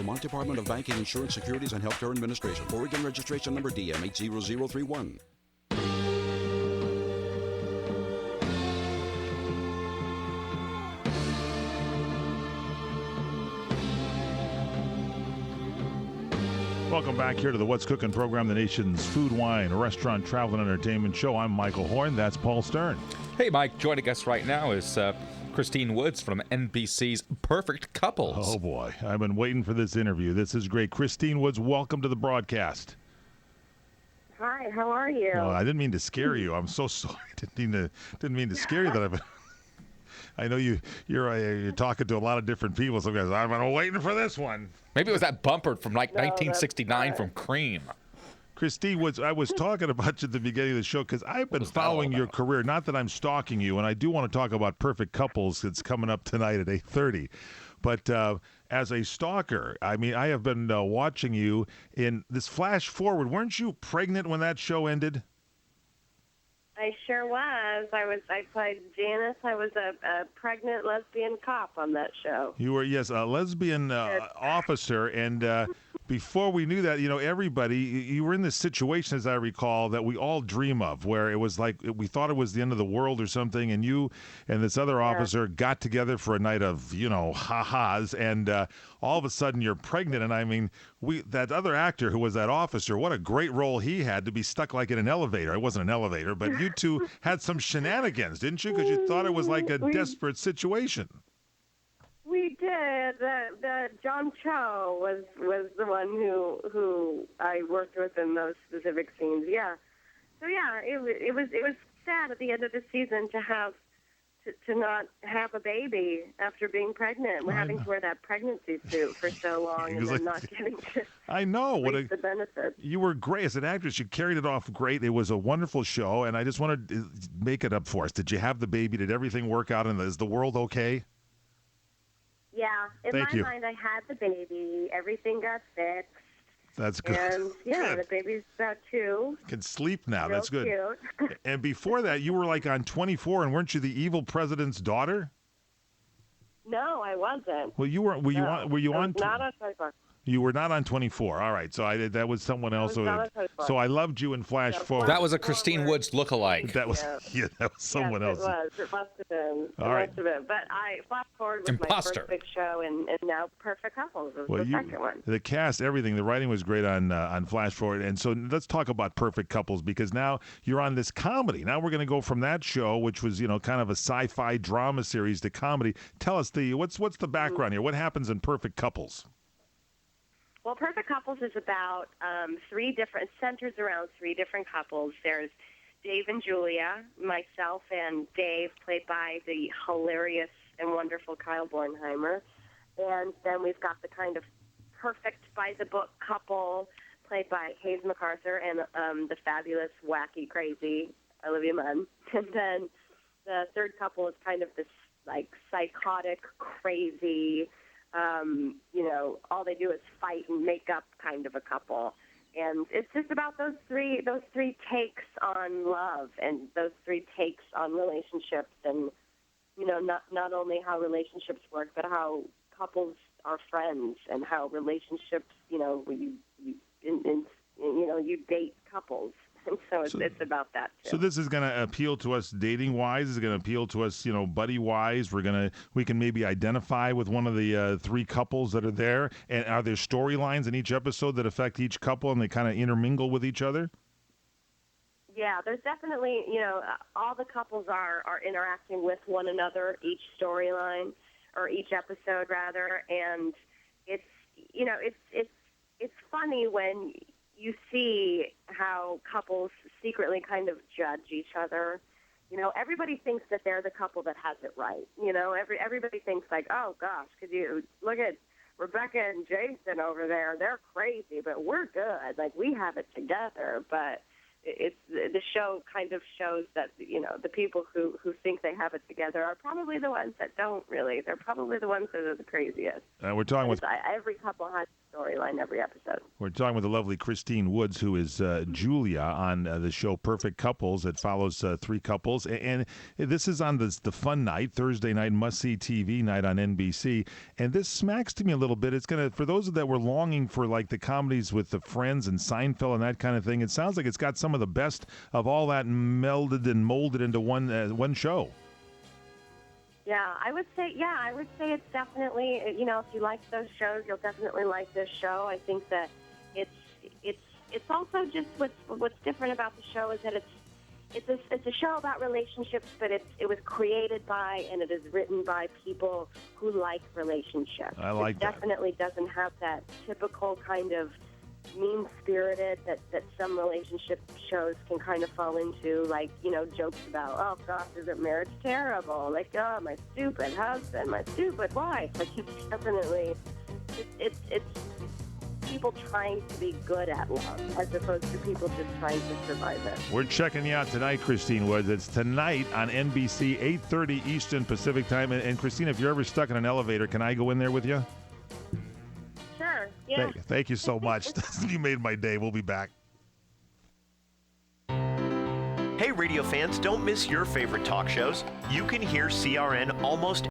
Vermont Department of Banking, Insurance, Securities, and Healthcare Administration. Oregon registration number DM80031. Welcome back here to the What's Cooking program, the nation's food, wine, restaurant, travel, and entertainment show. I'm Michael Horn. That's Paul Stern. Hey, Mike. Joining us right now is Christine Woods from NBC's Perfect Couples. Oh, boy. I've been waiting for this interview. This is great. Christine Woods, welcome to the broadcast. Hi, how are you? Oh, I didn't mean to scare you. I'm so sorry. Didn't mean to scare you. I know you're talking to a lot of different people. So guys, I've been waiting for this one. Maybe it was that bumper from 1969 from Cream. Christine Woods, I was talking about you at the beginning of the show because I've been following your career. Not that I'm stalking you, and I do want to talk about Perfect Couples. It's coming up tonight at 8:30. But as a stalker, I mean, I have been watching you in this flash forward. Weren't you pregnant when that show ended? I sure was. I played Janice. I was a pregnant lesbian cop on that show. You were, yes, a lesbian officer. And before we knew that, everybody, you were in this situation, as I recall, that we all dream of, where it was like we thought it was the end of the world or something, and you and this other officer got together for a night of, ha-has, and all of a sudden you're pregnant. And I mean, that other actor who was that officer, what a great role he had to be stuck like in an elevator. It wasn't an elevator, but you two had some shenanigans, didn't you? Because you thought it was like a desperate situation. We did. The John Cho was the one who I worked with in those specific scenes. Yeah. So yeah, it was sad at the end of the season to not have a baby after being pregnant. We're having to wear that pregnancy suit for so long and then not getting to reap the benefits. You were great as an actress. You carried it off great. It was a wonderful show, and I just wanted to make it up for us. Did you have the baby? Did everything work out? And is the world okay? Yeah. In my mind, I had the baby. Everything got fixed. That's good. And yeah, the baby's about 2. Can sleep now. Real That's good. Cute. And before that, you were like on 24, and weren't you the evil president's daughter? No, I wasn't. Well, you were. Were you on? Were you on? Not on 24. You were not on 24. All right. So that was someone else. So I loved you in Flash Forward. That was a Christine Woods lookalike. That was that was someone else. It was. It must have been. Must have been. But Flash Forward was my first big show, and now Perfect Couples was the second one. The cast, everything, the writing was great on Flash Forward. And so let's talk about Perfect Couples, because now you're on this comedy. Now we're going to go from that show, which was kind of a sci-fi drama series, to comedy. Tell us what's the background here? What happens in Perfect Couples? Well, Perfect Couples is about centers around 3 different couples. There's Dave and Julia, myself and Dave, played by the hilarious and wonderful Kyle Bornheimer. And then we've got the kind of perfect by-the-book couple, played by Hayes MacArthur, and the fabulous, wacky, crazy Olivia Munn. And then the third couple is kind of this, like, psychotic, crazy, all they do is fight and make up kind of a couple. And it's just about those three takes on love and those 3 takes on relationships, and not only how relationships work, but how couples are friends, and how relationships, you date couples. And so it's about that too. So this is going to appeal to us dating-wise. Is it going to appeal to us, buddy-wise? We can maybe identify with one of the 3 couples that are there. And are there storylines in each episode that affect each couple and they kind of intermingle with each other? Yeah, there's definitely, all the couples are interacting with one another, each storyline, or each episode rather. And it's funny when you see how couples secretly kind of judge each other. Everybody thinks that they're the couple that has it right. Everybody thinks like, oh gosh, could you look at Rebecca and Jason over there? They're crazy, but we're good. Like, we have it together. But it's the show kind of shows that the people who think they have it together are probably the ones that don't really. They're probably the ones that are the craziest. We're talking with Every couple has a storyline every episode. We're talking with the lovely Christine Woods, who is Julia on the show Perfect Couples. It follows three couples, and this is on the fun night, Thursday night, must-see TV night on NBC. And this smacks to me a little bit. It's gonna, for those that were longing for like the comedies with the Friends and Seinfeld and that kind of thing. It sounds like it's got some of the best of all that melded and molded into one show. Yeah, I would say it's definitely, if you like those shows, you'll definitely like this show. I think that it's also just what's different about the show is that it's a show about relationships, but it was created by and it is written by people who like relationships. I like that. It definitely doesn't have that typical kind of mean-spirited that some relationship shows can kind of fall into, like, jokes about, oh gosh, isn't marriage terrible? Like, oh, my stupid husband, my stupid wife. Like, it's definitely, it's people trying to be good at love as opposed to people just trying to survive it. We're checking you out tonight, Christine Woods. It's tonight on NBC, 8:30 Eastern Pacific Time. And Christine, if you're ever stuck in an elevator, can I go in there with you? Sure, yeah. Thank you so much. You made my day. We'll be back. Hey, radio fans, don't miss your favorite talk shows. You can hear CRN almost